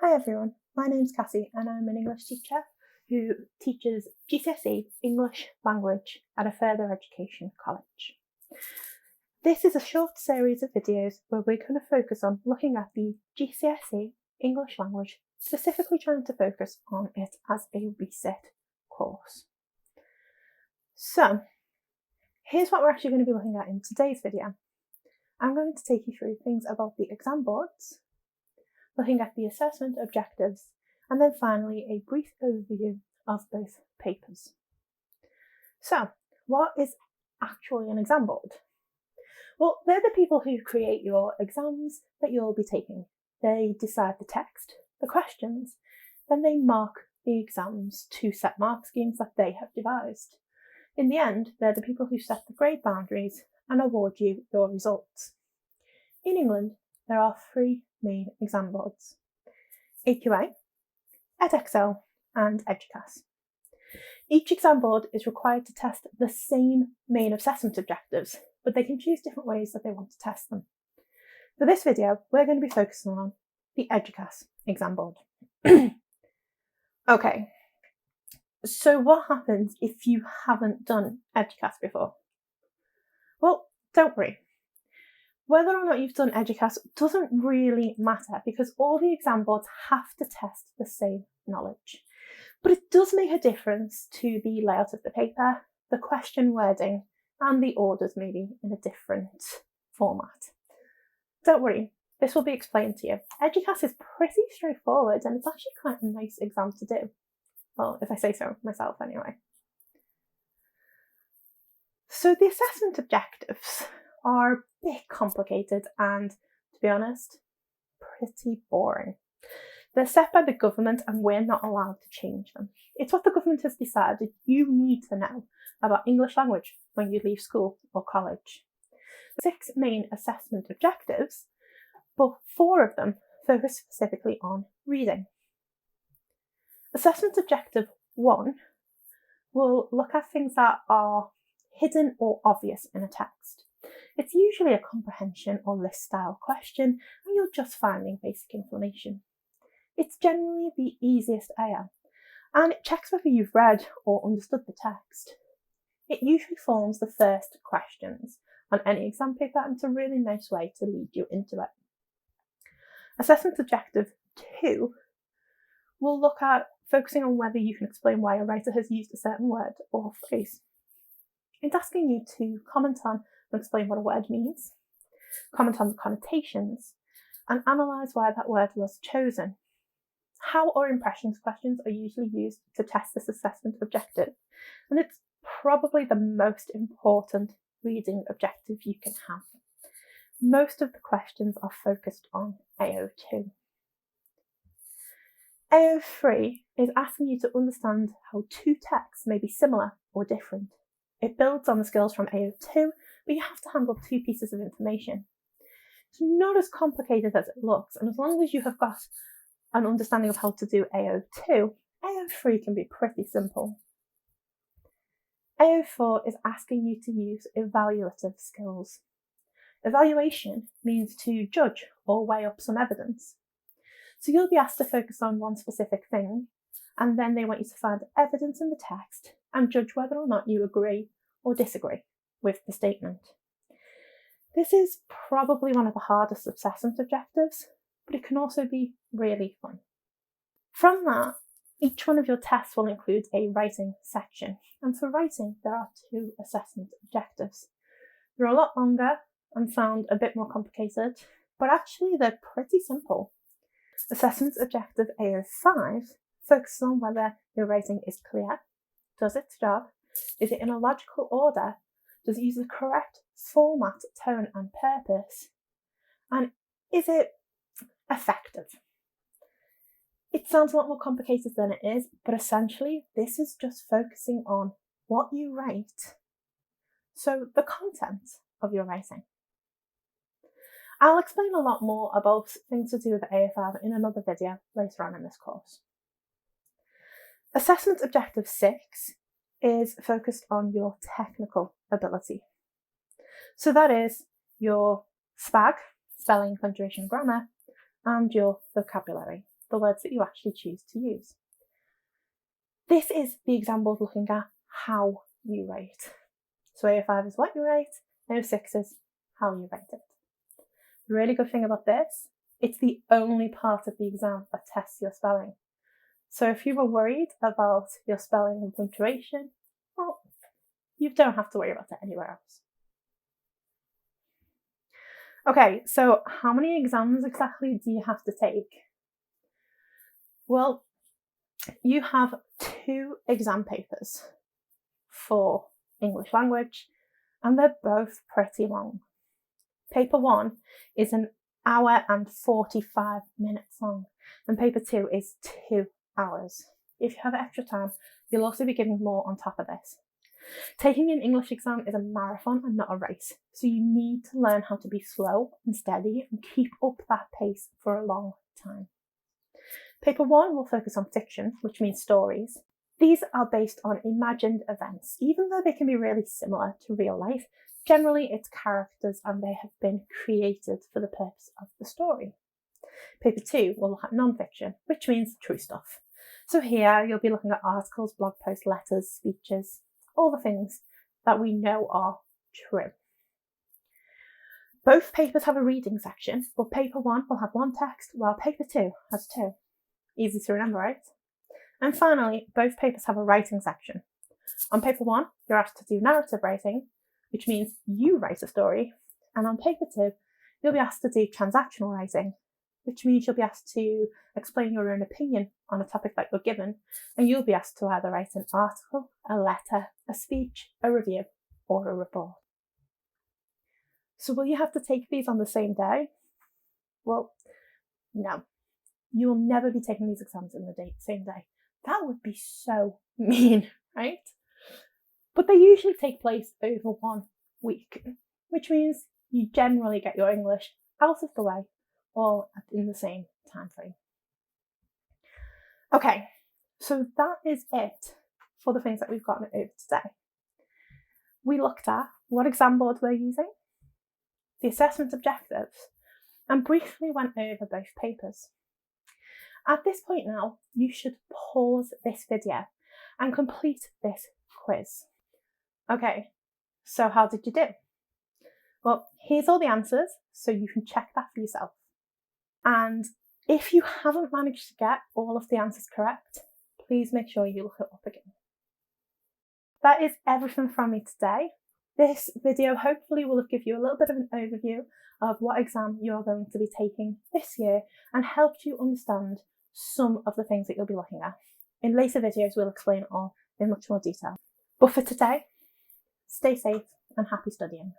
Hi everyone, my name's Cassie and I'm an English teacher who teaches GCSE English Language at a further education college. This is a short series of videos where we're going to focus on looking at the GCSE English Language, specifically trying to focus on it as a reset course. So, here's what we're actually going to be looking at in today's video. I'm going to take you through things about the exam boards, looking at the assessment objectives, and then finally a brief overview of both papers. So, what is actually an exam board? Well, they're the people who create your exams that you'll be taking. They decide the text, the questions, then they mark the exams to set mark schemes that they have devised. In the end, they're the people who set the grade boundaries and award you your results. In England, there are three main exam boards: AQA, Edexcel, and Eduqas. Each exam board is required to test the same main assessment objectives, but they can choose different ways that they want to test them. For this video, we're going to be focusing on the Eduqas exam board. Okay, so what happens if you haven't done Eduqas before? Well, don't worry. Whether or not you've done Eduqas doesn't really matter because all the exam boards have to test the same knowledge. But it does make a difference to the layout of the paper, the question wording, and the orders maybe in a different format. Don't worry, this will be explained to you. Eduqas is pretty straightforward and it's actually quite a nice exam to do. Well, if I say so myself anyway. So the assessment objectives are a bit complicated and, to be honest, pretty boring. They're set by the government and we're not allowed to change them. It's what the government has decided you need to know about English language when you leave school or college. 6 main assessment objectives, but 4 of them focus specifically on reading. Assessment objective 1 will look at things that are hidden or obvious in a text. It's usually a comprehension or list style question and you're just finding basic information. It's generally the easiest AO and it checks whether you've read or understood the text. It usually forms the first questions on any exam paper and it's a really nice way to lead you into it. Assessment objective 2 will look at focusing on whether you can explain why a writer has used a certain word or phrase. It's asking you to comment on and explain what a word means, comment on the connotations, and analyse why that word was chosen. How or impressions questions are usually used to test this assessment objective, and it's probably the most important reading objective you can have. Most of the questions are focused on AO2. AO3 is asking you to understand how 2 texts may be similar or different. It builds on the skills from AO2, but you have to handle 2 pieces of information. It's not as complicated as it looks, and as long as you have got an understanding of how to do AO2, AO3 can be pretty simple. AO4 is asking you to use evaluative skills. Evaluation means to judge or weigh up some evidence. So you'll be asked to focus on one specific thing, and then they want you to find evidence in the text and judge whether or not you agree or disagree with the statement. This is probably one of the hardest assessment objectives, but it can also be really fun. From that, each one of your tests will include a writing section, and for writing there are 2 assessment objectives. They're a lot longer and sound a bit more complicated, but actually they're pretty simple. Assessment objective AO5 focuses on whether your writing is clear, does its job, is it in a logical order, does it use the correct format, tone and purpose, and is it effective? It sounds a lot more complicated than it is, but essentially this is just focusing on what you write, so the content of your writing. I'll explain a lot more about things to do with AO5 in another video later on in this course. Assessment objective 6 is focused on your technical ability. So that is your SPAG, spelling, punctuation, grammar, and your vocabulary. the words that you actually choose to use. This is the example of looking at how you write. So A05 is what you write, A06 is how you write it. The really good thing about this, it's the only part of the exam that tests your spelling. So if you were worried about your spelling and punctuation, well, you don't have to worry about it anywhere else. Okay, so how many exams exactly do you have to take? Well, you have 2 exam papers for English language, and they're both pretty long. Paper 1 is an hour and 45 minutes long, and paper 2 is 2 hours. If you have extra time, you'll also be given more on top of this. Taking an English exam is a marathon and not a race, so you need to learn how to be slow and steady and keep up that pace for a long time. Paper 1 will focus on fiction, which means stories. These are based on imagined events, even though they can be really similar to real life. Generally, it's characters and they have been created for the purpose of the story. Paper 2 will look at non-fiction, which means true stuff. So here you'll be looking at articles, blog posts, letters, speeches, all the things that we know are true. Both papers have a reading section, but paper 1 will have 1 text, while paper 2 has 2. Easy to remember, right? And finally, both papers have a writing section. On paper 1, you're asked to do narrative writing, which means you write a story. And on paper 2, you'll be asked to do transactional writing, which means you'll be asked to explain your own opinion on a topic that you're given, and you'll be asked to either write an article, a letter, a speech, a review, or a report. So will you have to take these on the same day? Well, no. You will never be taking these exams in the same day. That would be so mean, right? But they usually take place over 1 week, which means you generally get your English out of the way all in the same time frame. Okay, so that is it for the things that we've gotten over today. We looked at what exam board we're using, the assessment objectives, and briefly went over both papers. At this point now, you should pause this video and complete this quiz. Okay, so how did you do? Well, here's all the answers, so you can check that for yourself. And if you haven't managed to get all of the answers correct, please make sure you look it up again. That is everything from me today. This video hopefully will have given you a little bit of an overview of what exam you're going to be taking this year and helped you understand some of the things that you'll be looking at. In later videos, we'll explain it all in much more detail. But for today, stay safe and happy studying.